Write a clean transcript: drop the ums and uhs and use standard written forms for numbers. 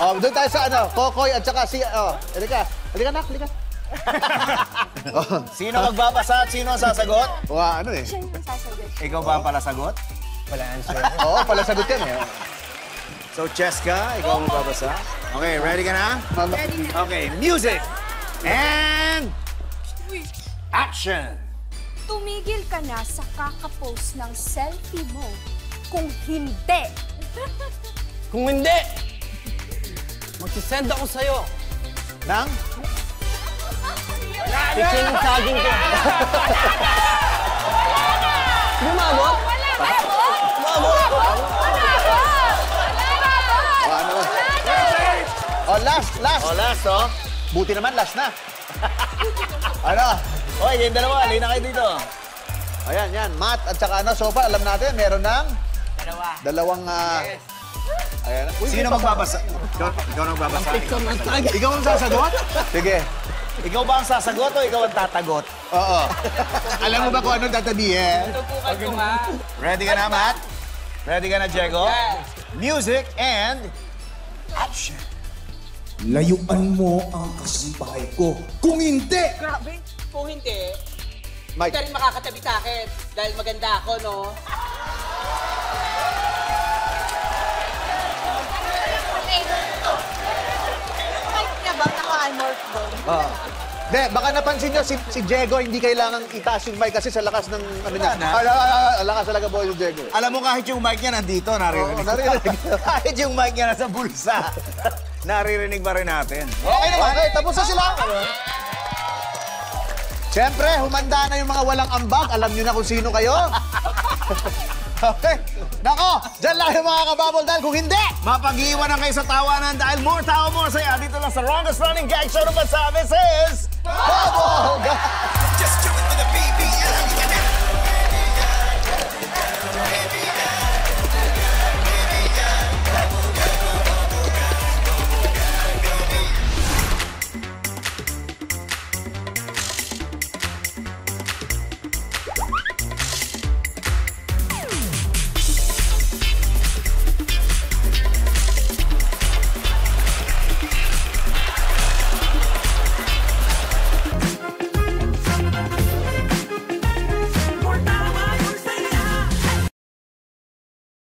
Oh, doon tayo sa ano, Kokoy at saka si, halika. Halika na, halika. Sino magbabasa at sino ang sasagot? Ano eh. Siya yung sasagot. Ikaw ba ang pala sagot? Wala answer. Oo, pala sagot yan eh. So, Cheska, ikaw ang magbabasa. Okay, ready ka na? Ready na. Okay, music! And... action! Tumigil ka na sa kakapost ng selfie mo. Kung hindi, Kung hindi, magsisend ako sa'yo. Nang? Picture ng saging ko. Bumabot? Bumabot? Ano ba? Oh, last. Oh, last, oh. Buti naman, last na. Ano? Okay, yung dalawa. Alin na kayo dito. Ayan, yan. Matt at saka ano, so far, alam natin, meron ng... Dalawang... Ayan. Uy, Sino magbabasa? Ikaw ang magbabasa. Picture ng saging. Ikaw ang sasagot? Sige. Ikaw ba ang sasagot o ikaw ang tatagot? Oo. Alam mo ba kung anong tatabihin? Ready ka na, Matt? Ready ka na, Diego? Music and... action! Layuan mo ang kasambahay ko. Kung hindi, Grabe, kung hindi, Mike. hindi ka rin makakatabi sa akin dahil maganda ako, no? De, baka napansin nyo, si Diego hindi kailangang itaas yung mic kasi sa lakas ng ano niya. Lakas talaga po yung Diego. Alam mo, kahit yung mic niya nandito, naririnig. Oo, naririnig. Kahit yung mic niya nasa bulsa, naririnig pa rin natin. Okay naman. Okay, tapos na sila. Siyempre, humanda na yung mga walang ambag. Alam nyo na kung sino kayo. Okay. Nako, dyan lang yung mga kababol dahil kung hindi, Mapag-iwanan kayo sa tawanan dahil more tao, more saya. Dito lang sa longest running gag show ng bansa. This is... Bubble Gang!